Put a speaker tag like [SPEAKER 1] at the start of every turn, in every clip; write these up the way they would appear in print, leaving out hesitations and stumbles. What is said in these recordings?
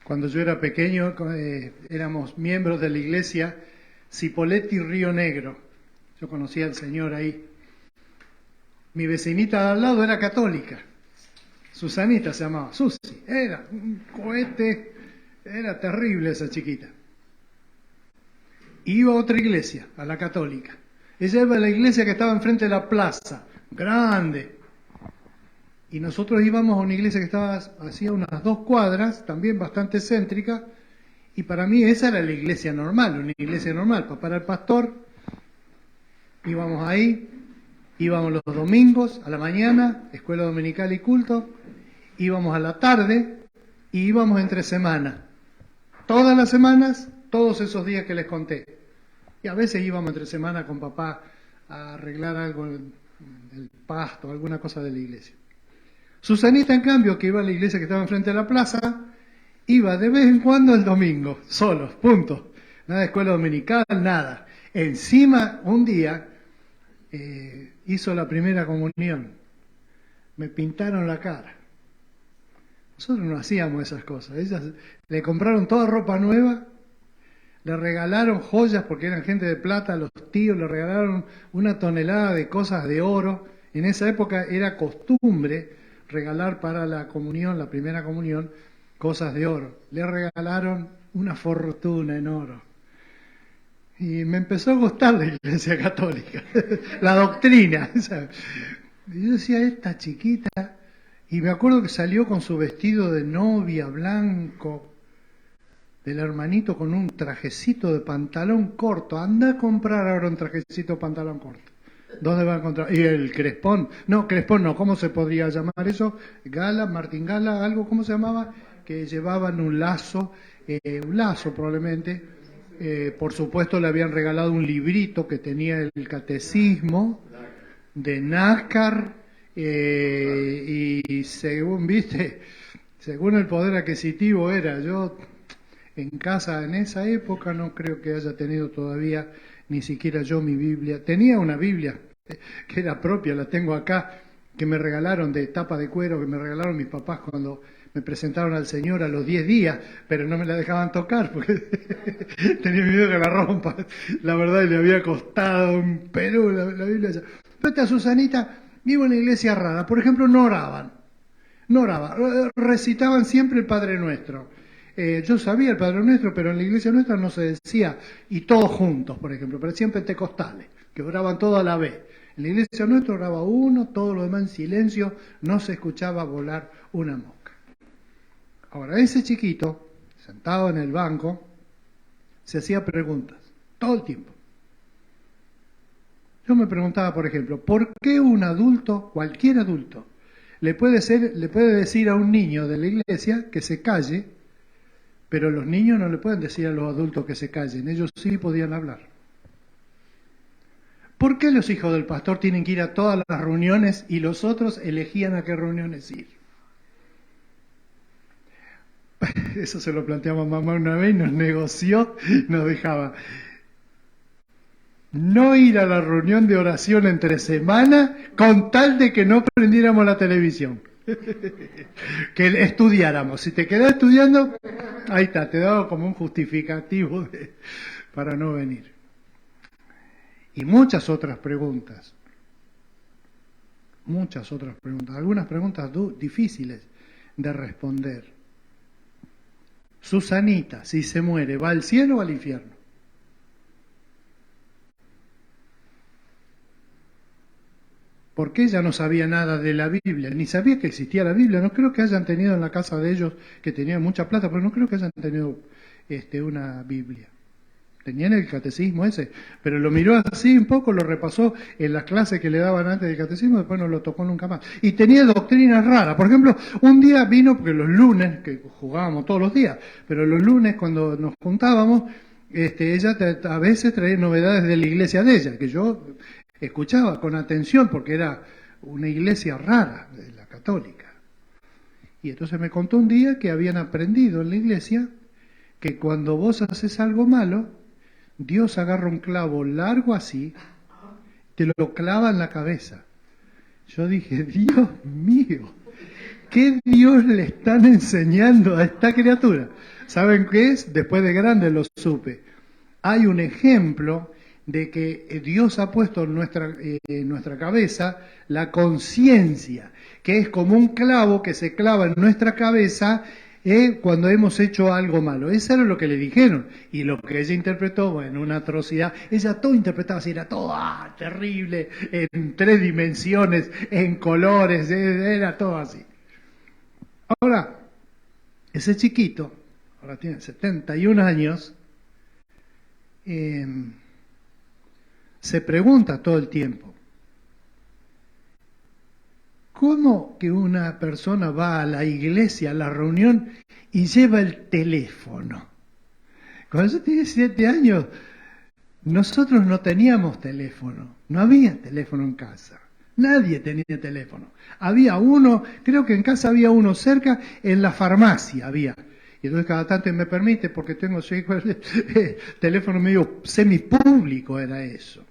[SPEAKER 1] Cuando yo era pequeño, éramos miembros de la iglesia Cipolletti Río Negro. Yo conocía al Señor ahí. Mi vecinita de al lado era católica. Susanita se llamaba, Susi. Era un cohete, era terrible esa chiquita. Iba a otra iglesia, a la católica. Ella iba a la iglesia que estaba enfrente de la plaza, grande. Y nosotros íbamos a una iglesia que estaba hacía unas 2 cuadras, también bastante céntrica, y para mí esa era la iglesia normal, una iglesia normal. Papá era el pastor, íbamos ahí, íbamos los domingos, a la mañana, escuela dominical y culto, íbamos a la tarde y íbamos entre semana. Todas las semanas, todos esos días que les conté. Y a veces íbamos entre semana con papá a arreglar algo del pasto, alguna cosa de la iglesia. Susanita, en cambio, que iba a la iglesia que estaba enfrente de la plaza, iba de vez en cuando el domingo, solos, punto. Nada de escuela dominical, nada. Encima, un día, hizo la primera comunión. Me pintaron la cara. Nosotros no hacíamos esas cosas. Ellas le compraron toda ropa nueva, le regalaron joyas porque eran gente de plata, a los tíos le regalaron 1 tonelada de cosas de oro. En esa época era costumbre regalar para la comunión, la primera comunión, cosas de oro. Le regalaron una fortuna en oro. Y me empezó a gustar la iglesia católica, la doctrina. Y yo decía, esta chiquita, y me acuerdo que salió con su vestido de novia blanco, del hermanito con un trajecito de pantalón corto. Anda a comprar ahora un trajecito de pantalón corto. ¿Dónde va a encontrar? Y el crespón. No, crespón no. ¿Cómo se podría llamar eso? Gala, Martín Gala, algo, ¿cómo se llamaba? Que llevaban un lazo probablemente. Por supuesto le habían regalado un librito que tenía el catecismo de Nácar. Y según, viste, según el poder adquisitivo era. Yo en casa en esa época no creo que haya tenido todavía ni siquiera yo mi Biblia. Tenía una Biblia que era propia, la tengo acá, que me regalaron de tapa de cuero, que me regalaron mis papás cuando me presentaron al Señor a los 10 días, pero no me la dejaban tocar porque tenía miedo que la rompa. La verdad, le había costado un Perú la Biblia. Pero esta Susanita iba a una iglesia rara. Por ejemplo, no oraban, recitaban siempre el Padre Nuestro. Yo sabía el Padre Nuestro, pero en la iglesia nuestra no se decía, y todos juntos, por ejemplo, parecían pentecostales, que oraban todos a la vez. En la iglesia nuestra oraba uno, todo lo demás en silencio, no se escuchaba volar una mosca. Ahora, ese chiquito, sentado en el banco, se hacía preguntas, todo el tiempo. Yo me preguntaba, por ejemplo, ¿por qué un adulto, cualquier adulto, le puede decir a un niño de la iglesia que se calle, pero los niños no le pueden decir a los adultos que se callen, ellos sí podían hablar? ¿Por qué los hijos del pastor tienen que ir a todas las reuniones y los otros elegían a qué reuniones ir? Eso se lo planteaba mamá una vez, nos negoció, nos dejaba no ir a la reunión de oración entre semana con tal de que no prendiéramos la televisión. Que estudiáramos. Si te quedás estudiando, ahí está, te daba como un justificativo para no venir. Y muchas otras preguntas. Algunas preguntas difíciles de responder. Susanita, si se muere, ¿va al cielo o al infierno? Porque ella no sabía nada de la Biblia, ni sabía que existía la Biblia. No creo que hayan tenido en la casa de ellos, que tenían mucha plata, pero no creo que hayan tenido una Biblia. Tenían el catecismo ese, pero lo miró así un poco, lo repasó en las clases que le daban antes del catecismo, después no lo tocó nunca más. Y tenía doctrinas raras. Por ejemplo, un día vino, porque los lunes, que jugábamos todos los días, pero los lunes cuando nos juntábamos, ella a veces traía novedades de la iglesia de ella, que yo escuchaba con atención porque era una iglesia rara, de la católica. Y entonces me contó un día que habían aprendido en la iglesia que cuando vos haces algo malo, Dios agarra un clavo largo así, te lo clava en la cabeza. Yo dije, Dios mío, ¿Qué Dios le están enseñando a esta criatura? ¿Saben qué es? Después de grande lo supe. Hay un ejemplo de que Dios ha puesto en nuestra cabeza la conciencia, que es como un clavo que se clava en nuestra cabeza cuando hemos hecho algo malo. Eso era lo que le dijeron. Y lo que ella interpretó, bueno, una atrocidad. Ella todo interpretaba así, era todo terrible, en 3 dimensiones, en colores, era todo así. Ahora, ese chiquito, ahora tiene 71 años, se pregunta todo el tiempo, ¿cómo que una persona va a la iglesia, a la reunión, y lleva el teléfono? Cuando yo tenía 7 años, nosotros no teníamos teléfono, no había teléfono en casa. Nadie tenía teléfono. Había uno, creo que en casa había uno cerca, en la farmacia había. Y entonces cada tanto me permite, porque tengo teléfono medio semipúblico era eso.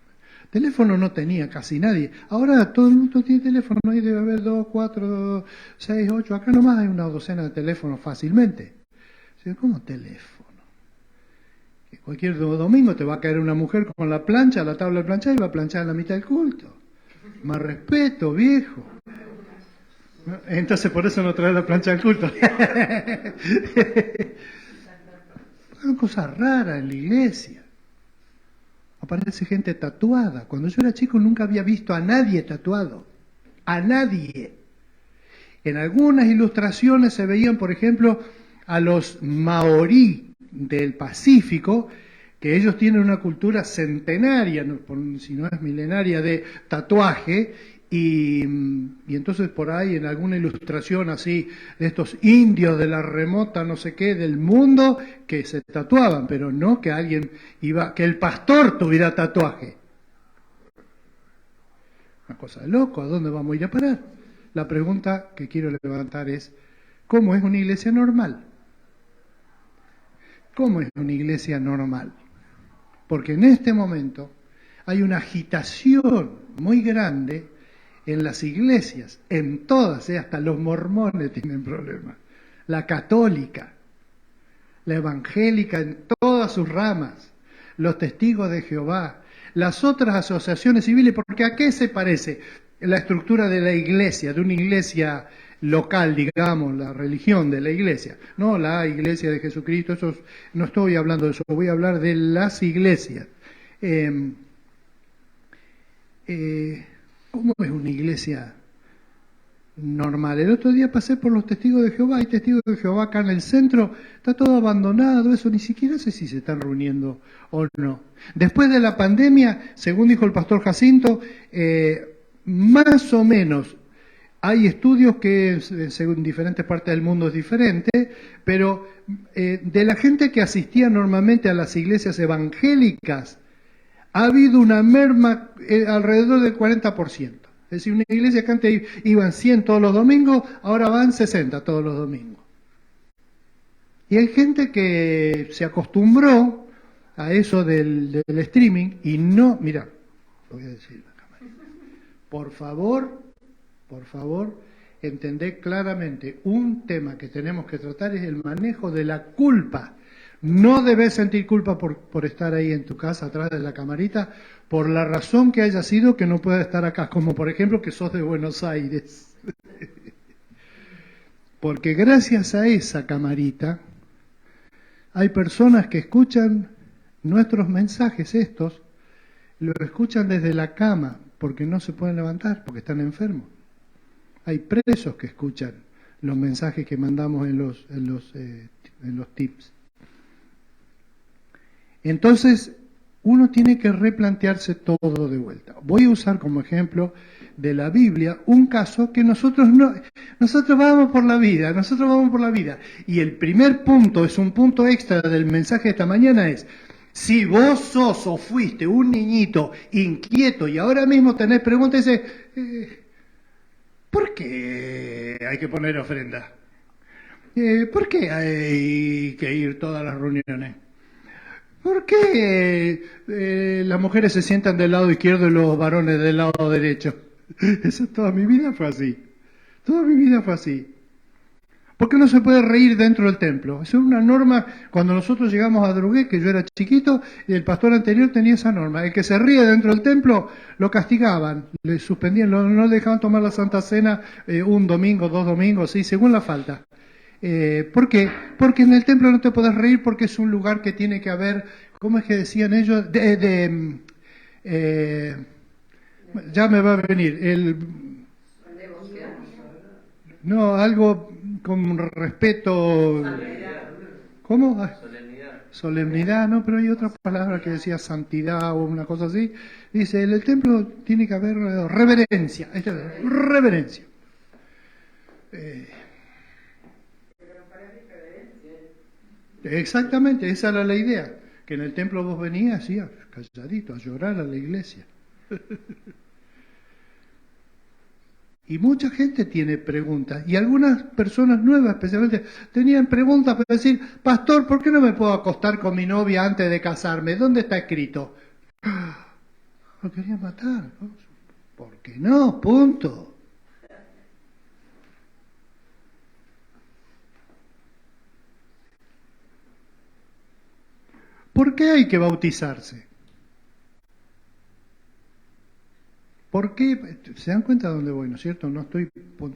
[SPEAKER 1] Teléfono no tenía casi nadie. Ahora todo el mundo tiene teléfono, ahí debe haber 2, 4, 6, 8, acá nomás hay una docena de teléfonos fácilmente. ¿Cómo teléfono? Que cualquier domingo te va a caer una mujer con la plancha, la tabla de planchar y va a planchar en la mitad del culto. Más respeto, viejo. Entonces por eso no trae la plancha al culto. Son cosas raras en la iglesia. Aparece gente tatuada. Cuando yo era chico nunca había visto a nadie tatuado. A nadie. En algunas ilustraciones se veían, por ejemplo, a los maorí del Pacífico, que ellos tienen una cultura centenaria, si no es milenaria, de tatuaje, y entonces por ahí en alguna ilustración así, de estos indios de la remota no sé qué del mundo, que se tatuaban, pero no que alguien que el pastor tuviera tatuaje. Una cosa de loco, ¿a dónde vamos a ir a parar? La pregunta que quiero levantar es, ¿cómo es una iglesia normal? ¿Cómo es una iglesia normal? Porque en este momento hay una agitación muy grande en las iglesias, en todas, hasta los mormones tienen problemas, la católica, la evangélica en todas sus ramas, los testigos de Jehová, las otras asociaciones civiles, porque ¿a qué se parece la estructura de la iglesia, de una iglesia local, digamos, la religión de la iglesia? No la iglesia de Jesucristo, no estoy hablando de eso, voy a hablar de las iglesias. ¿Cómo es una iglesia normal? El otro día pasé por los testigos de Jehová, hay testigos de Jehová acá en el centro, está todo abandonado, eso ni siquiera sé si se están reuniendo o no. Después de la pandemia, según dijo el pastor Jacinto, más o menos hay estudios que según diferentes partes del mundo es diferente, pero de la gente que asistía normalmente a las iglesias evangélicas, ha habido una merma alrededor del 40%. Es decir, una iglesia que antes iban 100 todos los domingos, ahora van 60 todos los domingos. Y hay gente que se acostumbró a eso del streaming y no, mira, lo voy a decir en la cámara. Por favor, entended claramente, un tema que tenemos que tratar es el manejo de la culpa. No debes sentir culpa por estar ahí en tu casa, atrás de la camarita, por la razón que haya sido que no puedas estar acá, como por ejemplo que sos de Buenos Aires. Porque gracias a esa camarita, hay personas que escuchan nuestros mensajes estos, los escuchan desde la cama, porque no se pueden levantar, porque están enfermos. Hay presos que escuchan los mensajes que mandamos en los tips. Entonces, uno tiene que replantearse todo de vuelta. Voy a usar como ejemplo de la Biblia un caso que nosotros vamos por la vida. Y el primer punto, es un punto extra del mensaje de esta mañana, es, si vos sos o fuiste un niñito inquieto y ahora mismo tenés preguntas, ¿por qué hay que poner ofrenda? ¿Por qué hay que ir todas las reuniones? ¿Por qué las mujeres se sientan del lado izquierdo y los varones del lado derecho? Eso toda mi vida fue así. Toda mi vida fue así. ¿Por qué no se puede reír dentro del templo? Es una norma, cuando nosotros llegamos a Drogué, que yo era chiquito, el pastor anterior tenía esa norma. El que se ríe dentro del templo, lo castigaban, le suspendían, no le dejaban tomar la Santa Cena un domingo, 2 domingos, sí, según la falta. ¿Por qué? Porque en el templo no te podés reír porque es un lugar que tiene que haber, ¿cómo es que decían ellos? Ya me va a venir, no, algo con respeto. ¿Cómo? Solemnidad, no, pero hay otra palabra que decía santidad o una cosa así. Dice, en el templo tiene que haber reverencia. Reverencia. Exactamente, esa era la idea. Que en el templo vos venías así, calladito, a llorar a la iglesia. Y mucha gente tiene preguntas, y algunas personas nuevas especialmente tenían preguntas para decir, pastor, ¿por qué no me puedo acostar con mi novia antes de casarme? ¿Dónde está escrito? Lo quería matar, ¿no? ¿Por qué no? Punto. ¿Por qué hay que bautizarse? ¿Por qué? ¿Se dan cuenta de dónde voy, no es cierto? No estoy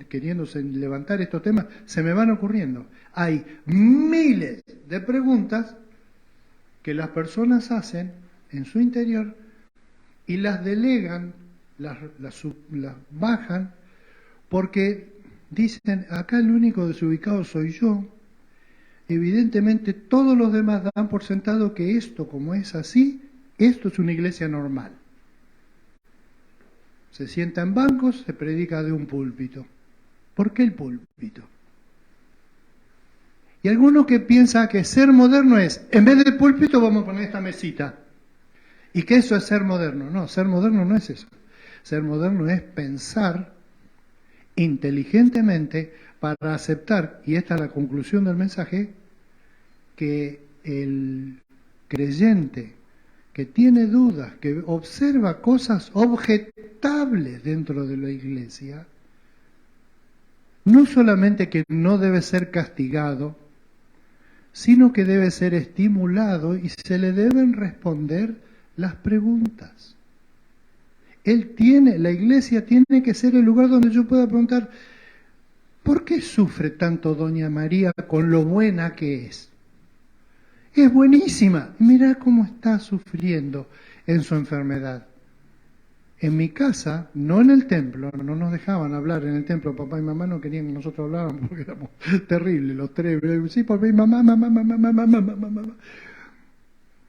[SPEAKER 1] queriéndose levantar estos temas, se me van ocurriendo. Hay miles de preguntas que las personas hacen en su interior y las delegan, las bajan, porque dicen, acá el único desubicado soy yo. Evidentemente todos los demás dan por sentado que esto, como es así, esto es una iglesia normal. Se sienta en bancos, se predica de un púlpito. ¿Por qué el púlpito? Y alguno que piensa que ser moderno es, en vez del púlpito vamos a poner esta mesita. Y que eso es ser moderno. No, ser moderno no es eso. Ser moderno es pensar inteligentemente para aceptar, y esta es la conclusión del mensaje, que el creyente que tiene dudas, que observa cosas objetables dentro de la iglesia, no solamente que no debe ser castigado, sino que debe ser estimulado y se le deben responder las preguntas. La iglesia tiene que ser el lugar donde yo pueda preguntar, ¿por qué sufre tanto doña María con lo buena que es? Es buenísima. Mirá cómo está sufriendo en su enfermedad. En mi casa, no en el templo, no nos dejaban hablar en el templo. Papá y mamá no querían que nosotros habláramos porque éramos terribles los tres. Sí, papá y mamá, mamá, mamá, mamá, mamá, mamá.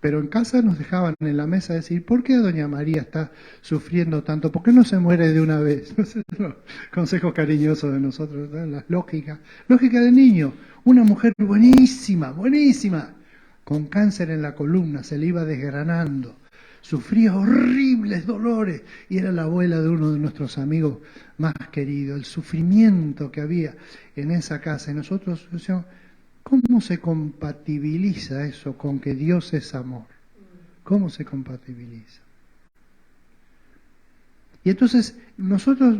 [SPEAKER 1] Pero en casa nos dejaban en la mesa decir, ¿por qué doña María está sufriendo tanto? ¿Por qué no se muere de una vez? Consejos cariñosos de nosotros, ¿no? La lógica de niño. Una mujer buenísima, buenísima, con cáncer en la columna, se le iba desgranando, sufría horribles dolores y era la abuela de uno de nuestros amigos más queridos. El sufrimiento que había en esa casa. Y nosotros decíamos, ¿cómo se compatibiliza eso con que Dios es amor? ¿Cómo se compatibiliza? Y entonces nosotros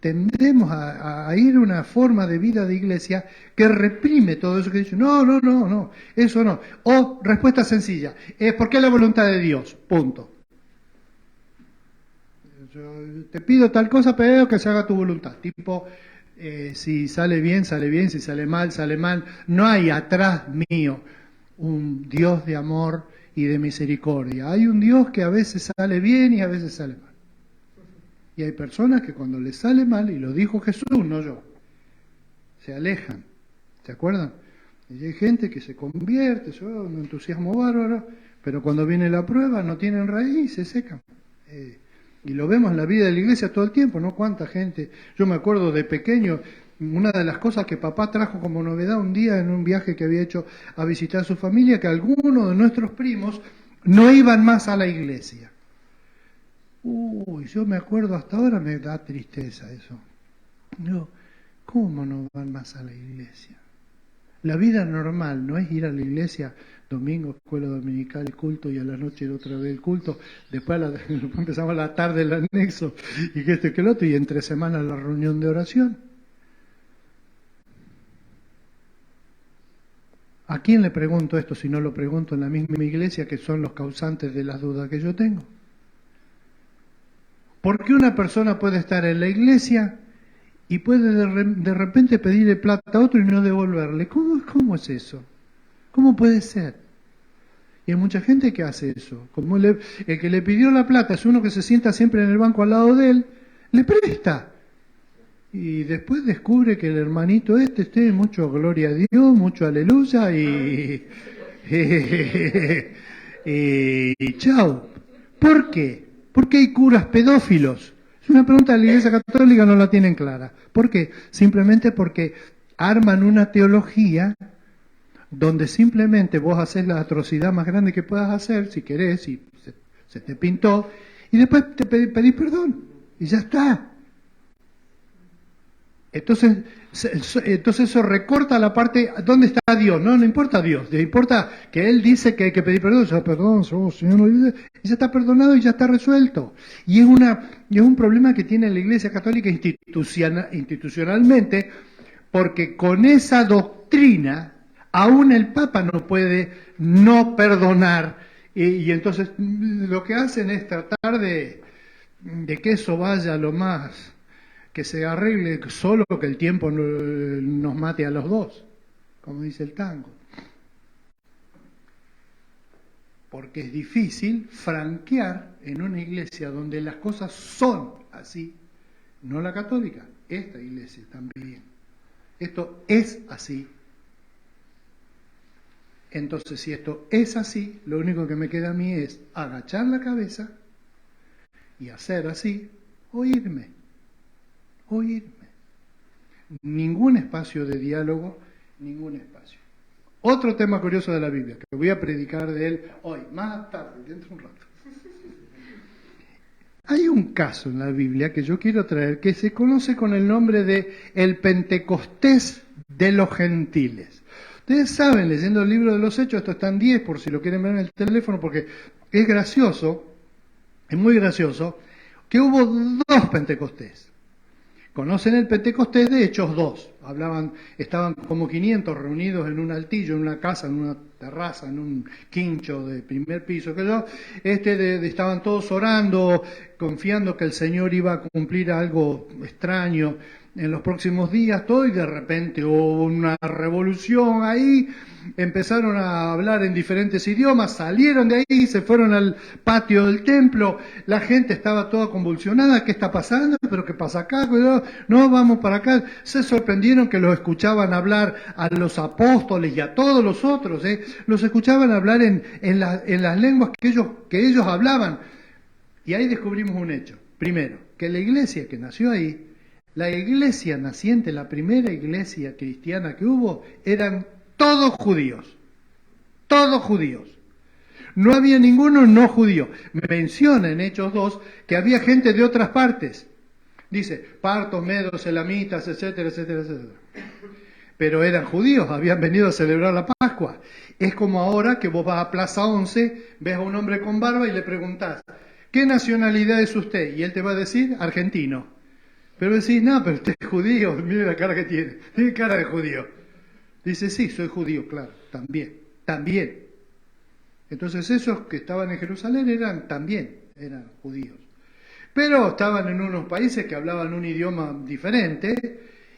[SPEAKER 1] tendemos a ir a una forma de vida de iglesia que reprime todo eso, que dice, no, eso no. O respuesta sencilla, es porque es la voluntad de Dios, punto. Yo te pido tal cosa, pero que se haga tu voluntad. Tipo, si sale bien, si sale mal, sale mal. No hay atrás mío un Dios de amor y de misericordia. Hay un Dios que a veces sale bien y a veces sale mal. Y hay personas que cuando les sale mal, y lo dijo Jesús, no yo, se alejan. ¿Se acuerdan? Y hay gente que se convierte, un entusiasmo bárbaro, pero cuando viene la prueba no tienen raíz y se secan. Y lo vemos en la vida de la iglesia todo el tiempo, ¿no? Cuánta gente. Yo me acuerdo de pequeño, una de las cosas que papá trajo como novedad un día en un viaje que había hecho a visitar a su familia, que algunos de nuestros primos no iban más a la iglesia. Yo me acuerdo, hasta ahora me da tristeza eso. No, ¿cómo no van más a la iglesia? La vida normal no es ir a la iglesia domingo, escuela dominical, culto, y a la noche otra vez el culto. Después empezamos a la tarde el anexo, y que esto y que el otro, y entre semanas la reunión de oración. ¿A quién le pregunto esto si no lo pregunto en la misma iglesia que son los causantes de las dudas que yo tengo? ¿Por qué una persona puede estar en la iglesia y puede de repente pedirle plata a otro y no devolverle? ¿Cómo es eso? ¿Cómo puede ser? Y hay mucha gente que hace eso. Como el que le pidió la plata es uno que se sienta siempre en el banco al lado de él, le presta. Y después descubre que el hermanito esté mucho gloria a Dios, mucho aleluya y chao. ¿Por qué? ¿Por qué hay curas pedófilos? Es una pregunta de la Iglesia Católica, no la tienen clara. ¿Por qué? Simplemente porque arman una teología donde simplemente vos haces la atrocidad más grande que puedas hacer, si querés, si se te pintó, y después te pedís perdón, y ya está. Entonces eso recorta la parte, ¿dónde está Dios? No importa Dios, le importa que Él dice que hay que pedir perdón, ya perdón, Señor, y ya está perdonado y ya está resuelto. Y es un problema que tiene la Iglesia Católica institucionalmente, porque con esa doctrina, aún el Papa no puede no perdonar, y entonces lo que hacen es tratar de que eso vaya lo más, que se arregle solo, que el tiempo nos mate a los dos, como dice el tango. Porque es difícil franquear en una iglesia donde las cosas son así, no la católica, esta iglesia también. Esto es así. Entonces, si esto es así, lo único que me queda a mí es agachar la cabeza y hacer así, o irme. Ningún espacio de diálogo, ningún espacio. Otro tema curioso de la Biblia, que voy a predicar de él hoy, más tarde, dentro de un rato. Hay un caso en la Biblia que yo quiero traer que se conoce con el nombre de el Pentecostés de los gentiles. Ustedes saben, leyendo el libro de los Hechos, esto está en 10 por si lo quieren ver en el teléfono, porque es gracioso, es muy gracioso, que hubo 2 Pentecostés. Conocen el Pentecostés de Hechos 2. Estaban como 500 reunidos en un altillo, en una casa, en una terraza, en un quincho de primer piso. Estaban todos orando, confiando que el Señor iba a cumplir algo extraño en los próximos días, todo, y de repente hubo una revolución ahí. Empezaron a hablar en diferentes idiomas, salieron de ahí, se fueron al patio del templo, la gente estaba toda convulsionada, ¿qué está pasando? ¿Pero qué pasa acá? No, vamos para acá. Se sorprendieron que los escuchaban hablar a los apóstoles y a todos los otros, los escuchaban hablar en las lenguas que ellos hablaban. Y ahí descubrimos un hecho. Primero, que la iglesia que nació ahí, la iglesia naciente, la primera iglesia cristiana que hubo, eran todos judíos. No había ninguno no judío. Menciona en Hechos 2 que había gente de otras partes. Dice, partos, medos, elamitas, etcétera, etcétera, etcétera. Pero eran judíos, habían venido a celebrar la Pascua. Es como ahora que vos vas a Plaza 11, ves a un hombre con barba y le preguntás, ¿qué nacionalidad es usted? Y él te va a decir, argentino. Pero decís, no, pero usted es judío, mire la cara que tiene cara de judío. Dice, sí, soy judío, claro, también. Entonces esos que estaban en Jerusalén eran judíos. Pero estaban en unos países que hablaban un idioma diferente,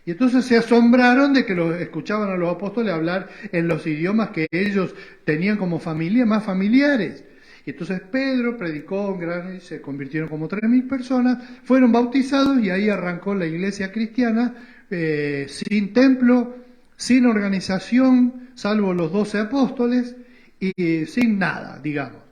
[SPEAKER 1] y entonces se asombraron de que escuchaban a los apóstoles hablar en los idiomas que ellos tenían como familia, más familiares. Y entonces Pedro predicó y se convirtieron como 3.000 personas, fueron bautizados y ahí arrancó la iglesia cristiana, sin templo, sin organización, salvo los 12 apóstoles, y sin nada, digamos,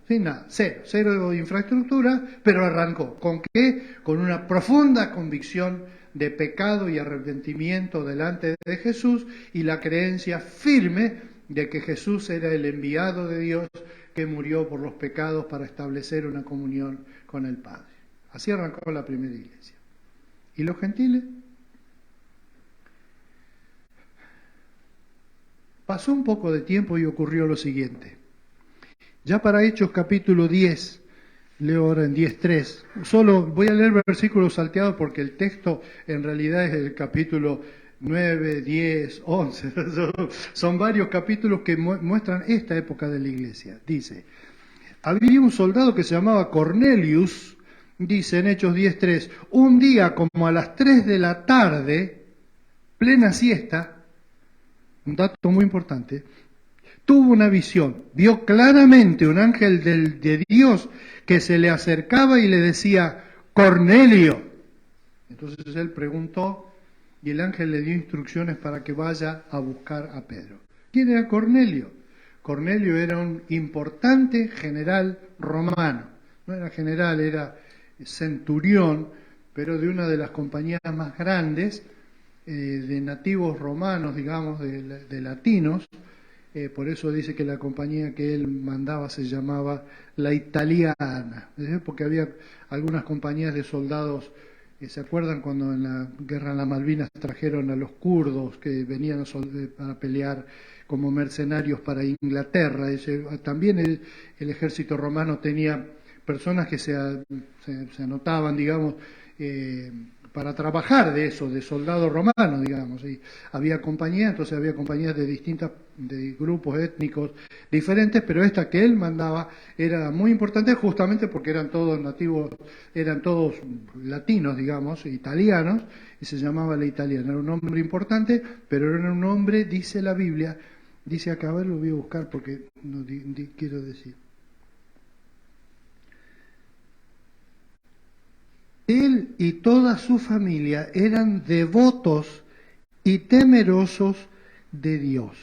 [SPEAKER 1] cero de infraestructura, pero arrancó. ¿Con qué? Con una profunda convicción de pecado y arrepentimiento delante de Jesús y la creencia firme de que Jesús era el enviado de Dios que murió por los pecados para establecer una comunión con el Padre. Así arrancó la primera iglesia. ¿Y los gentiles? Pasó un poco de tiempo y ocurrió lo siguiente. Ya para Hechos capítulo 10, leo ahora en 10:3, solo voy a leer versículos salteados porque el texto en realidad es el capítulo 9, 10, 11, son varios capítulos que muestran esta época de la iglesia. Dice, había un soldado que se llamaba Cornelius, dice en Hechos 10:3, un día como a las 3 de la tarde, plena siesta, un dato muy importante, tuvo una visión, vio claramente un ángel de Dios que se le acercaba y le decía, Cornelio. Entonces él preguntó y el ángel le dio instrucciones para que vaya a buscar a Pedro. ¿Quién era Cornelio? Cornelio era un importante general romano. No era general, era centurión, pero de una de las compañías más grandes de nativos romanos, digamos, de latinos. Por eso dice que la compañía que él mandaba se llamaba la italiana, porque había algunas compañías de soldados. ¿Se acuerdan cuando en la guerra de las Malvinas trajeron a los kurdos que venían para pelear como mercenarios para Inglaterra? También el ejército romano tenía personas que se anotaban, digamos, para trabajar de eso, de soldados romanos, digamos. Y había compañías, entonces había compañías de grupos étnicos diferentes, pero esta que él mandaba era muy importante justamente porque eran todos nativos, eran todos latinos, digamos, italianos, y se llamaba la italiana. Era un hombre importante, pero era un hombre, dice la Biblia, dice acá, a ver, lo voy a buscar porque no quiero decir. Él y toda su familia eran devotos y temerosos de Dios.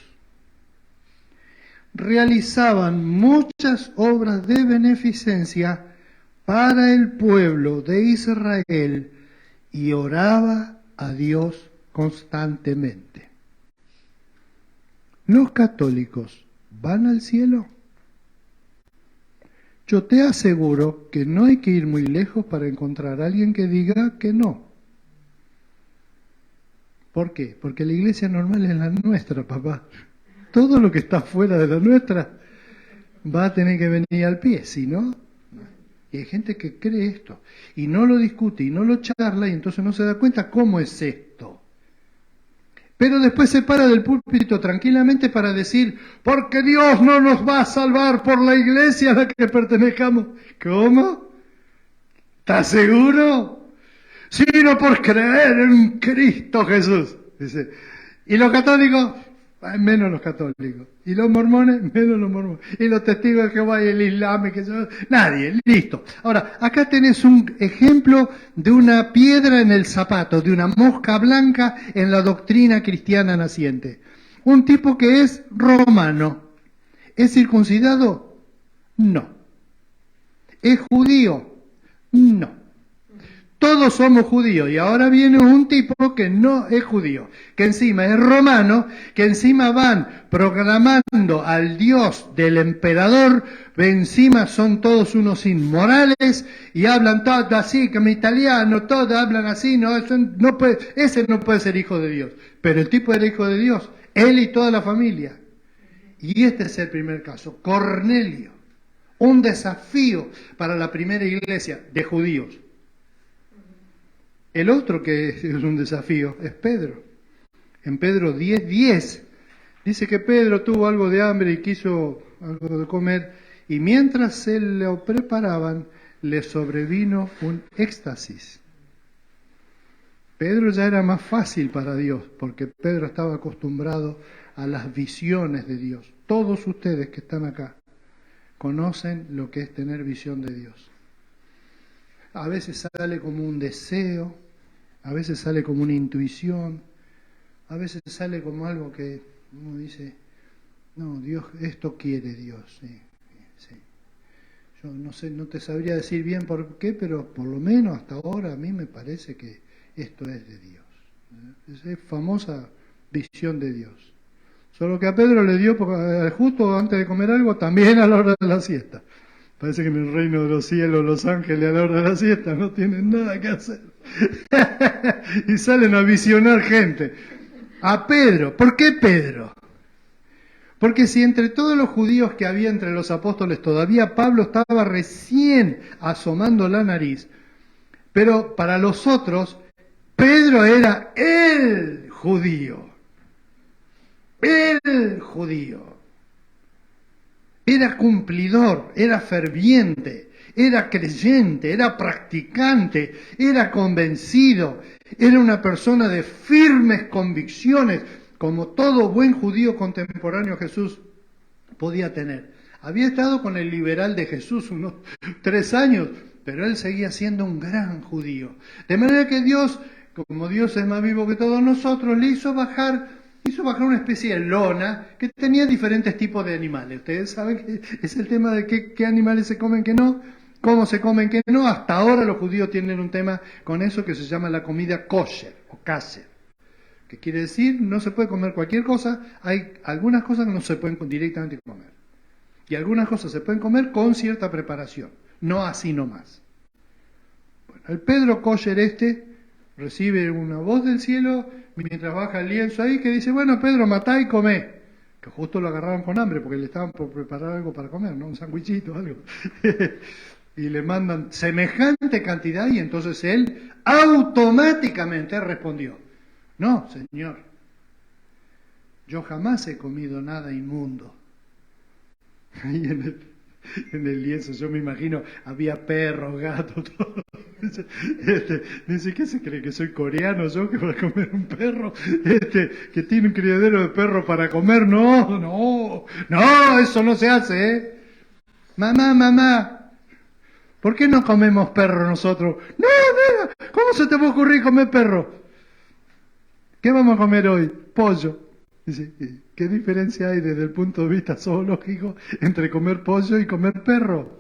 [SPEAKER 1] Realizaban muchas obras de beneficencia para el pueblo de Israel y oraba a Dios constantemente. ¿Los católicos van al cielo? Yo te aseguro que no hay que ir muy lejos para encontrar a alguien que diga que no. ¿Por qué? Porque la iglesia normal es la nuestra, papá. Todo lo que está fuera de la nuestra va a tener que venir al pie, si no. Y hay gente que cree esto y no lo discute y no lo charla y entonces no se da cuenta cómo es esto. Pero después se para del púlpito tranquilamente para decir, porque Dios no nos va a salvar por la iglesia a la que pertenezcamos. ¿Cómo? ¿Estás seguro? Sino por creer en Cristo Jesús. Dice. Y los católicos, menos los católicos. Y los mormones, menos los mormones. Y los testigos de Jehová y el Islam, nadie, listo. Ahora, acá tenés un ejemplo de una piedra en el zapato, de una mosca blanca en la doctrina cristiana naciente. Un tipo que es romano. ¿Es circuncidado? No. ¿Es judío? No. Todos somos judíos y ahora viene un tipo que no es judío, que encima es romano, que encima van proclamando al Dios del emperador, encima son todos unos inmorales y hablan todo así, como italiano, todos hablan así, ese no puede ser hijo de Dios, pero el tipo era hijo de Dios, él y toda la familia. Y este es el primer caso, Cornelio, un desafío para la primera iglesia de judíos. El otro que es un desafío es Pedro. En Pedro 10:10 dice que Pedro tuvo algo de hambre y quiso algo de comer y mientras se lo preparaban le sobrevino un éxtasis. Pedro ya era más fácil para Dios porque Pedro estaba acostumbrado a las visiones de Dios. Todos ustedes que están acá conocen lo que es tener visión de Dios. A veces sale como un deseo, a veces sale como una intuición, a veces sale como algo que uno dice, no, Dios, esto quiere Dios. Sí, sí. Yo no sé, no te sabría decir bien por qué, pero por lo menos hasta ahora a mí me parece que esto es de Dios. Es famosa visión de Dios. Solo que a Pedro le dio justo antes de comer algo, también a la hora de la siesta. Parece que en el reino de los cielos los ángeles a la hora de la siesta no tienen nada que hacer. Y salen a visionar gente. A Pedro. ¿Por qué Pedro? Porque si entre todos los judíos que había entre los apóstoles todavía Pablo estaba recién asomando la nariz, pero para los otros Pedro era el judío. El judío. Era cumplidor, era ferviente, era creyente, era practicante, era convencido, era una persona de firmes convicciones, como todo buen judío contemporáneo a Jesús podía tener. Había estado con el liberal de Jesús unos 3 años, pero él seguía siendo un gran judío. De manera que Dios, como Dios es más vivo que todos nosotros, le hizo bajar una especie de lona que tenía diferentes tipos de animales. Ustedes saben que es el tema de qué animales se comen, qué no, cómo se comen, qué no. Hasta ahora los judíos tienen un tema con eso que se llama la comida kosher o kasher, que quiere decir no se puede comer cualquier cosa. Hay algunas cosas que no se pueden directamente comer y algunas cosas se pueden comer con cierta preparación, no así nomás. Bueno, el Pedro kosher recibe una voz del cielo mientras baja el lienzo ahí que dice: bueno, Pedro, matá y comé. Que justo lo agarraron con hambre porque le estaban por preparar algo para comer, ¿no? Un sandwichito, algo. Y le mandan semejante cantidad y entonces él automáticamente respondió: no, Señor, yo jamás he comido nada inmundo. Ahí en el lienzo, yo me imagino, había perros, gatos, todo. Dice, ¿qué se cree? ¿Que soy coreano yo que voy a comer un perro? Que tiene un criadero de perros para comer. No, eso no se hace, ¿eh? Mamá, ¿por qué no comemos perro nosotros? No, ¿cómo se te va a ocurrir comer perro? ¿Qué vamos a comer hoy? Pollo. Dice, ¿qué diferencia hay desde el punto de vista zoológico entre comer pollo y comer perro?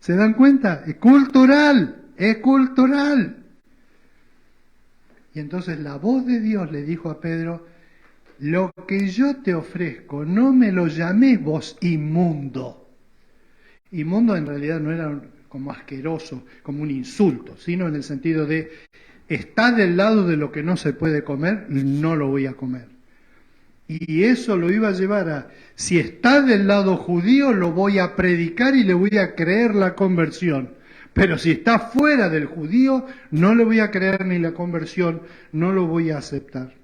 [SPEAKER 1] ¿Se dan cuenta? Es cultural. Y entonces la voz de Dios le dijo a Pedro: lo que yo te ofrezco, no me lo llames vos inmundo. Inmundo en realidad no era como asqueroso, como un insulto, sino en el sentido de está del lado de lo que no se puede comer y no lo voy a comer. Y eso lo iba a llevar a, si está del lado judío, lo voy a predicar y le voy a creer la conversión. Pero si está fuera del judío, no le voy a creer ni la conversión, no lo voy a aceptar.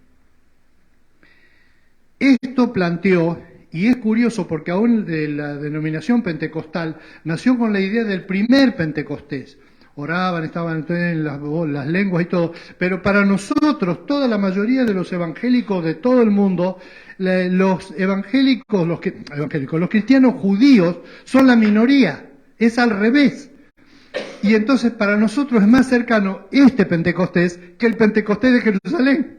[SPEAKER 1] Esto planteó, y es curioso porque aún la denominación pentecostal nació con la idea del primer Pentecostés. Oraban, estaban en las lenguas y todo, pero para nosotros, toda la mayoría de los evangélicos de todo el mundo, los cristianos judíos son la minoría, es al revés. Y entonces para nosotros es más cercano este Pentecostés que el Pentecostés de Jerusalén.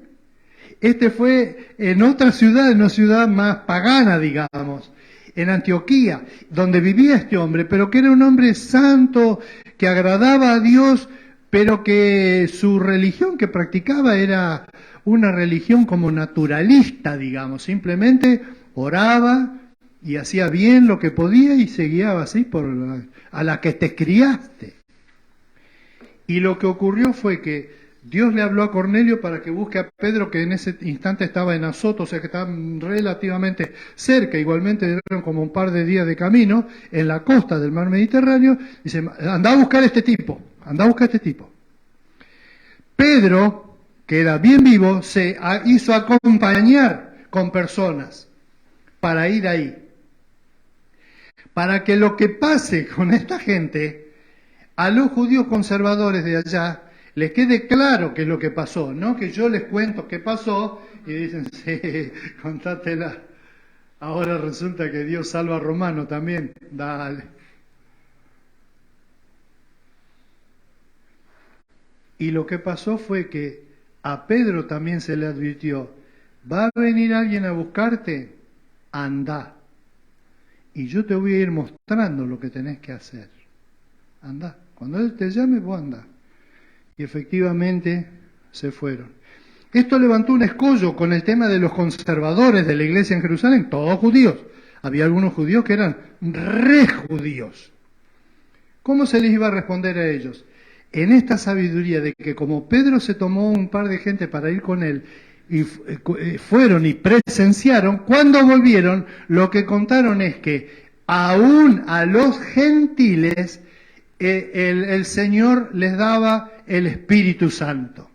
[SPEAKER 1] Este fue en otra ciudad, en una ciudad más pagana, digamos, en Antioquía, donde vivía este hombre, pero que era un hombre santo, que agradaba a Dios, pero que su religión que practicaba era una religión como naturalista, digamos, simplemente oraba y hacía bien lo que podía y se guiaba así a la que te criaste. Y lo que ocurrió fue que Dios le habló a Cornelio para que busque a Pedro, que en ese instante estaba en Azoto, o sea que estaban relativamente cerca, igualmente eran como un par de días de camino, en la costa del mar Mediterráneo. Dice: anda a buscar a este tipo. Pedro, que era bien vivo, se hizo acompañar con personas para ir ahí. Para que lo que pase con esta gente, a los judíos conservadores de allá, les quede claro qué es lo que pasó, no que yo les cuento qué pasó y dicen: sí, contátela. Ahora resulta que Dios salva a Romano también. Dale. Y lo que pasó fue que a Pedro también se le advirtió: va a venir alguien a buscarte, anda. Y yo te voy a ir mostrando lo que tenés que hacer. Anda. Cuando Él te llame, vos anda. Y efectivamente se fueron. Esto levantó un escollo con el tema de los conservadores de la iglesia en Jerusalén, todos judíos. Había algunos judíos que eran re judíos. ¿Cómo se les iba a responder a ellos? En esta sabiduría de que como Pedro se tomó un par de gente para ir con él, y fueron y presenciaron, cuando volvieron, lo que contaron es que aún a los gentiles el Señor les daba el Espíritu Santo.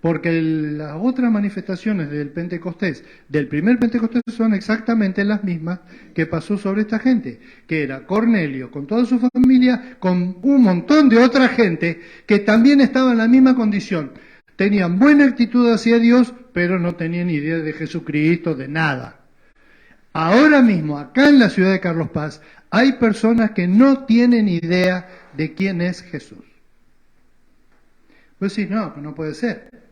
[SPEAKER 1] Porque las otras manifestaciones del Pentecostés, del primer Pentecostés, son exactamente las mismas que pasó sobre esta gente, que era Cornelio con toda su familia, con un montón de otra gente que también estaba en la misma condición. Tenían buena actitud hacia Dios, pero no tenían idea de Jesucristo, de nada. Ahora mismo, acá en la ciudad de Carlos Paz, hay personas que no tienen idea de quién es Jesús. Pues sí, no puede ser.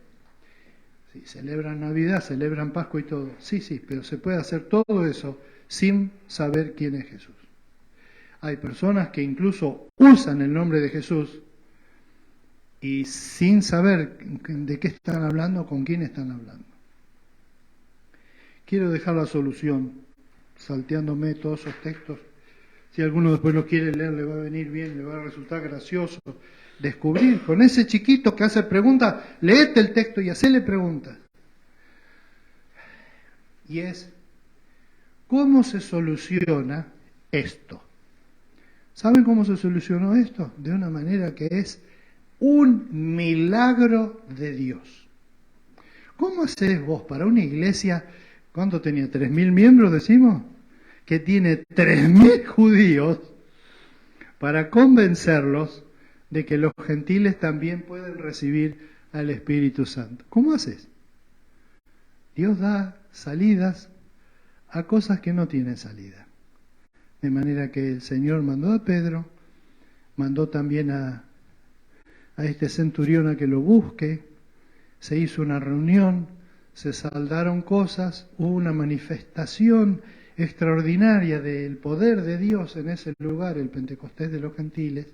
[SPEAKER 1] Sí, celebran Navidad, celebran Pascua y todo. Sí, pero se puede hacer todo eso sin saber quién es Jesús. Hay personas que incluso usan el nombre de Jesús y sin saber de qué están hablando, con quién están hablando. Quiero dejar la solución, salteándome todos esos textos. Si alguno después lo quiere leer, le va a venir bien, le va a resultar gracioso descubrir con ese chiquito que hace preguntas, léete el texto y hacele preguntas. Y es, ¿cómo se soluciona esto? ¿Saben cómo se solucionó esto? De una manera que es un milagro de Dios. ¿Cómo haces vos para una iglesia, cuánto tenía? 3.000 miembros, decimos, que tiene 3.000 judíos, para convencerlos de que los gentiles también pueden recibir al Espíritu Santo? ¿Cómo haces? Dios da salidas a cosas que no tienen salida. De manera que el Señor mandó a Pedro, mandó también a este centurión a que lo busque, se hizo una reunión, se saldaron cosas, hubo una manifestación extraordinaria del poder de Dios en ese lugar, el Pentecostés de los gentiles,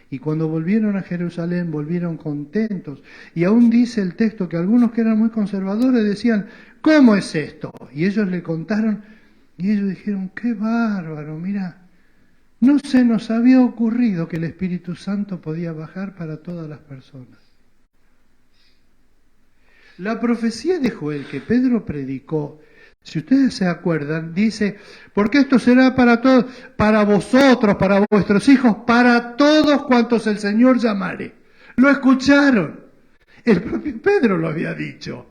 [SPEAKER 1] y cuando volvieron a Jerusalén, volvieron contentos. Y aún dice el texto que algunos que eran muy conservadores decían, ¿cómo es esto? Y ellos le contaron, y ellos dijeron, qué bárbaro, mira, no se nos había ocurrido que el Espíritu Santo podía bajar para todas las personas. La profecía de Joel que Pedro predicó, si ustedes se acuerdan, dice, porque esto será para todos, para vosotros, para vuestros hijos, para todos cuantos el Señor llamare. Lo escucharon. El propio Pedro lo había dicho.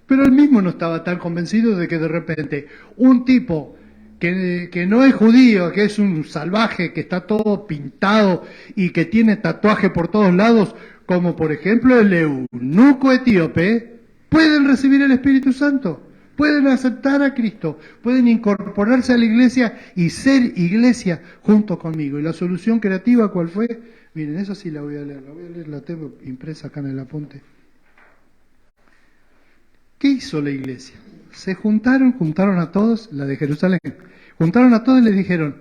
[SPEAKER 1] Pero él mismo no estaba tan convencido de que de repente un tipo que no es judío, que es un salvaje, que está todo pintado y que tiene tatuaje por todos lados, como por ejemplo el eunuco etíope, pueden recibir el Espíritu Santo. Pueden aceptar a Cristo, pueden incorporarse a la iglesia y ser iglesia junto conmigo. ¿Y la solución creativa cuál fue? Miren, esa sí la voy a leer, la tengo impresa acá en el apunte. ¿Qué hizo la iglesia? Se juntaron a todos, la de Jerusalén, juntaron a todos y les dijeron,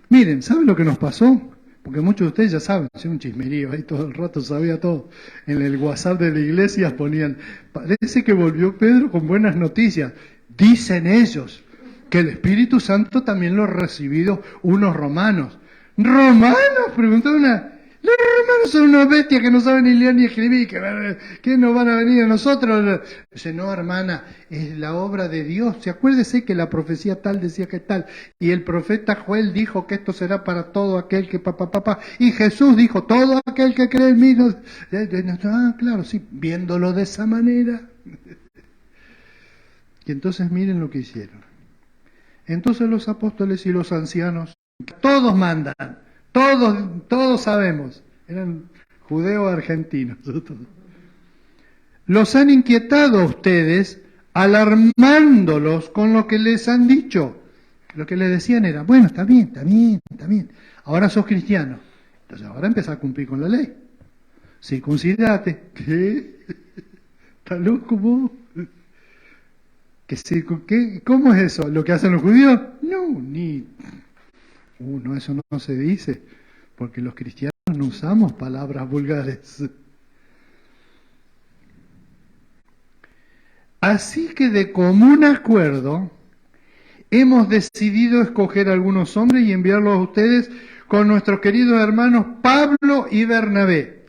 [SPEAKER 1] miren, ¿saben lo que nos pasó? Porque muchos de ustedes ya saben, es un chismerío, ahí todo el rato sabía todo. En el WhatsApp de la iglesia ponían, parece que volvió Pedro con buenas noticias. Dicen ellos que el Espíritu Santo también lo han recibido unos romanos. ¿Romanos? Preguntó una. Los romanos son unas bestias que no saben ni leer ni escribir, que no van a venir a nosotros. Dice, no, hermana, es la obra de Dios. Si acuérdese que la profecía tal decía que tal, y el profeta Joel dijo que esto será para todo aquel que y Jesús dijo, todo aquel que cree en mí. Claro, sí, viéndolo de esa manera. Y entonces miren lo que hicieron. Entonces los apóstoles y los ancianos, todos mandan. Todos sabemos, eran judeos argentinos. Los han inquietado a ustedes, alarmándolos con lo que les han dicho. Lo que les decían era, bueno, está bien. Ahora sos cristiano. Entonces ahora empezá a cumplir con la ley. Circuncidate. ¿Qué? ¿Está loco vos? ¿Cómo es eso? ¿Lo que hacen los judíos? No, eso no se dice, porque los cristianos no usamos palabras vulgares. Así que de común acuerdo, hemos decidido escoger algunos hombres y enviarlos a ustedes con nuestros queridos hermanos Pablo y Bernabé,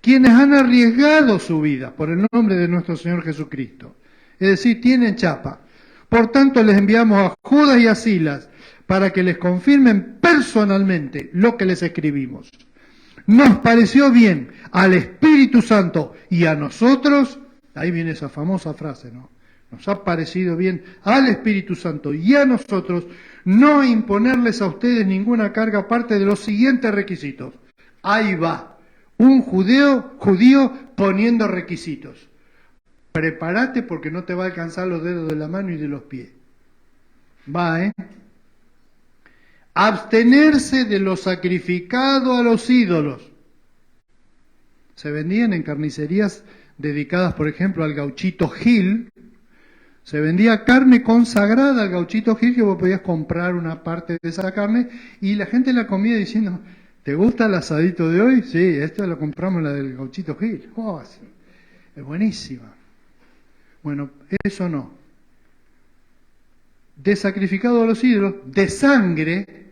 [SPEAKER 1] quienes han arriesgado su vida por el nombre de nuestro Señor Jesucristo. Es decir, tienen chapa. Por tanto, les enviamos a Judas y a Silas, para que les confirmen personalmente lo que les escribimos. nos pareció bien al Espíritu Santo y a nosotros, ahí viene esa famosa frase, ¿no? Nos ha parecido bien al Espíritu Santo y a nosotros no imponerles a ustedes ninguna carga aparte de los siguientes requisitos. Ahí va, un judío poniendo requisitos. Prepárate porque no te va a alcanzar los dedos de la mano y de los pies. Va, ¿eh? Abstenerse de lo sacrificado a los ídolos. Se vendían en carnicerías dedicadas, por ejemplo, al gauchito Gil. Se vendía carne consagrada al gauchito Gil, que vos podías comprar una parte de esa carne y la gente la comía diciendo, ¿te gusta el asadito de hoy? Sí, esta lo compramos, la del gauchito Gil. Oh, es buenísima. Bueno, eso no. De sacrificado a los ídolos, de sangre,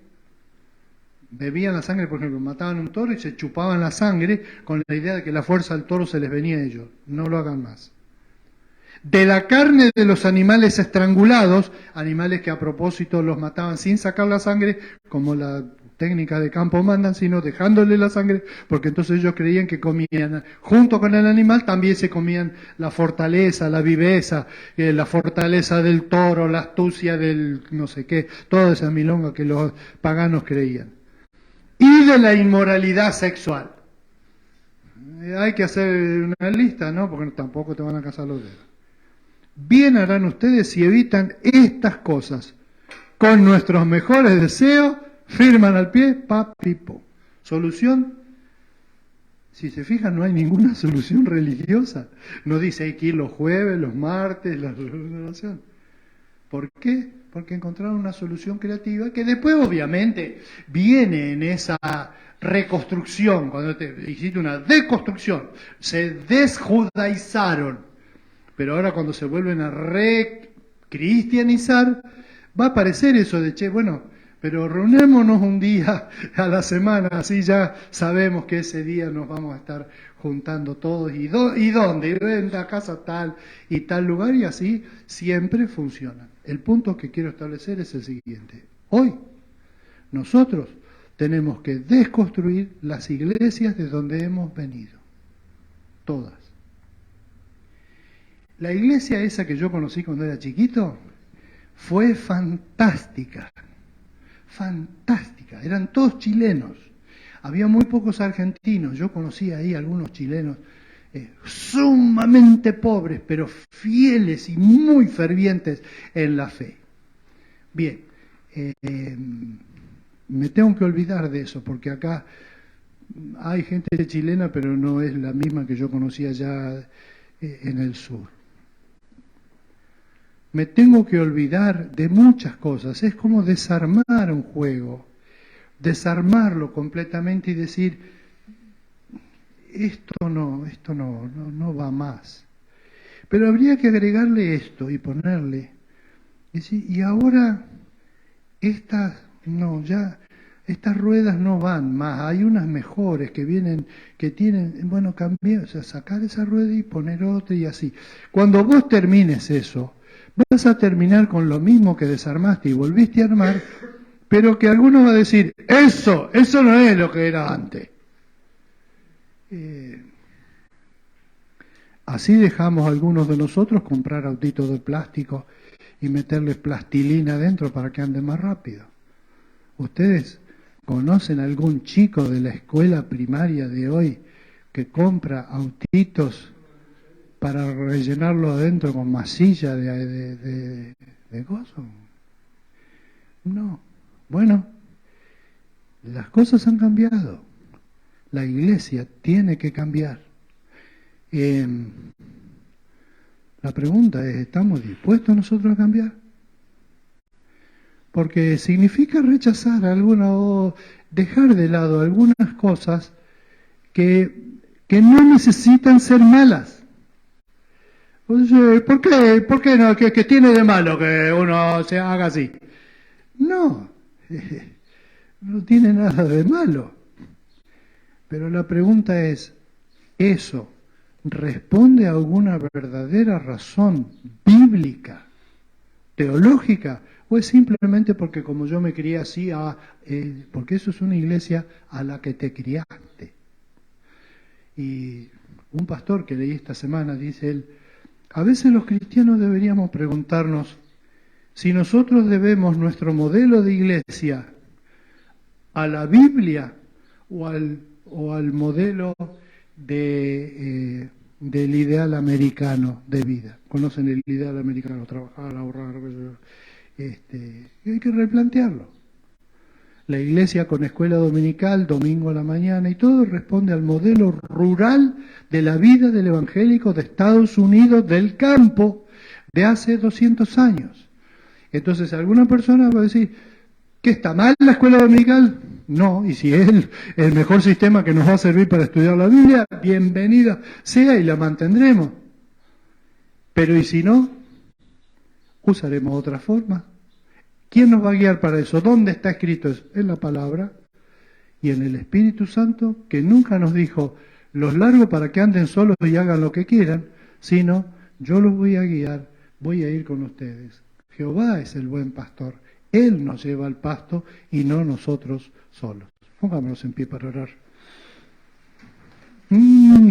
[SPEAKER 1] bebían la sangre, por ejemplo, mataban un toro y se chupaban la sangre con la idea de que la fuerza del toro se les venía a ellos. No lo hagan más. De la carne de los animales estrangulados, animales que a propósito los mataban sin sacar la sangre, como la técnica de campo mandan, sino dejándole la sangre, porque entonces ellos creían que comían, junto con el animal, también se comían la fortaleza, la viveza, la fortaleza del toro, la astucia del no sé qué, toda esa milonga que los paganos creían. Y de la inmoralidad sexual. Hay que hacer una lista, ¿no? Porque tampoco te van a cazar los dedos. Bien harán ustedes si evitan estas cosas. Con nuestros mejores deseos, firman al pie, pipo. Solución, si se fijan, no hay ninguna solución religiosa. No dice hay que ir los jueves, los martes, la oración. ¿Por qué? Porque encontraron una solución creativa que después obviamente viene en esa reconstrucción, cuando te hiciste una deconstrucción, se desjudaizaron. Pero ahora cuando se vuelven a recristianizar, va a aparecer eso de, bueno, pero reunémonos un día a la semana, así ya sabemos que ese día nos vamos a estar juntando todos. ¿Y dónde? En la casa tal y tal lugar, y así siempre funciona. El punto que quiero establecer es el siguiente. Hoy, nosotros tenemos que desconstruir las iglesias de donde hemos venido. Todas. La iglesia esa que yo conocí cuando era chiquito fue fantástica, fantástica, eran todos chilenos, había muy pocos argentinos, yo conocí ahí algunos chilenos sumamente pobres, pero fieles y muy fervientes en la fe. Bien, me tengo que olvidar de eso, porque acá hay gente chilena, pero no es la misma que yo conocía allá en el sur. Me tengo que olvidar de muchas cosas. Es como desarmar un juego, desarmarlo completamente y decir, esto no va más. Pero habría que agregarle esto y ponerle, y ahora estas ruedas no van más, hay unas mejores que vienen, que tienen, bueno, cambiar, o sea, sacar esa rueda y poner otra y así. Cuando vos termines eso, vas a terminar con lo mismo que desarmaste y volviste a armar, pero que alguno va a decir, eso no es lo que era antes. Así dejamos a algunos de nosotros comprar autitos de plástico y meterles plastilina adentro para que anden más rápido. ¿Ustedes conocen algún chico de la escuela primaria de hoy que compra autitos para rellenarlo adentro con masilla de gozo? No. Bueno, las cosas han cambiado. La iglesia tiene que cambiar. La pregunta es, ¿estamos dispuestos nosotros a cambiar? Porque significa rechazar o dejar de lado algunas cosas que no necesitan ser malas. ¿Por qué no? ¿Qué tiene de malo que uno se haga así? No tiene nada de malo. Pero la pregunta es, ¿eso responde a alguna verdadera razón bíblica, teológica? ¿O es simplemente porque como yo me crié así, porque eso es una iglesia a la que te criaste? Y un pastor que leí esta semana, dice él, a veces los cristianos deberíamos preguntarnos si nosotros debemos nuestro modelo de iglesia a la Biblia o al modelo del ideal americano de vida. ¿Conocen el ideal americano? Trabajar, ahorrar. Hay que replantearlo. La iglesia con escuela dominical, domingo a la mañana y todo responde al modelo rural de la vida del evangélico de Estados Unidos, del campo, de hace 200 años. Entonces alguna persona va a decir, ¿qué está mal la escuela dominical? No, y si es el mejor sistema que nos va a servir para estudiar la Biblia, bienvenida sea y la mantendremos. Pero ¿y si no? Usaremos otra forma. ¿Quién nos va a guiar para eso? ¿Dónde está escrito eso? En la palabra y en el Espíritu Santo, que nunca nos dijo, los largo para que anden solos y hagan lo que quieran, sino, yo los voy a guiar, voy a ir con ustedes. Jehová es el buen pastor. Él nos lleva al pasto y no nosotros solos. Pongámonos en pie para orar.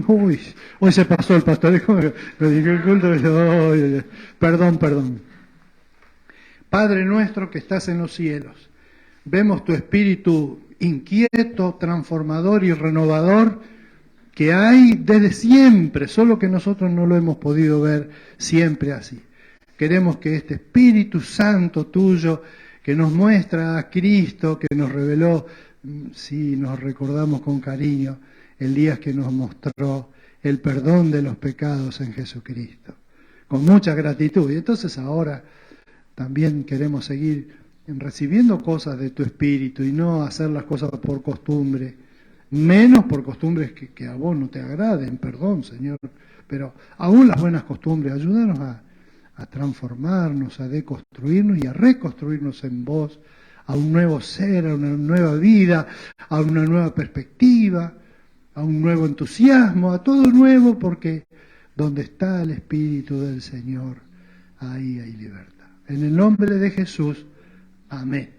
[SPEAKER 1] Hoy se pasó el pastor. Me dije el culto. Perdón. Padre nuestro que estás en los cielos, vemos tu espíritu inquieto, transformador y renovador que hay desde siempre, solo que nosotros no lo hemos podido ver siempre así. Queremos que este Espíritu Santo tuyo, que nos muestra a Cristo, que nos reveló, si nos recordamos con cariño, el día que nos mostró el perdón de los pecados en Jesucristo, con mucha gratitud. Y entonces ahora también queremos seguir recibiendo cosas de tu Espíritu y no hacer las cosas por costumbre, menos por costumbres que a vos no te agraden, perdón, Señor, pero aún las buenas costumbres, ayúdanos a transformarnos, a deconstruirnos y a reconstruirnos en vos, a un nuevo ser, a una nueva vida, a una nueva perspectiva, a un nuevo entusiasmo, a todo nuevo, porque donde está el Espíritu del Señor, ahí hay libertad. En el nombre de Jesús, amén.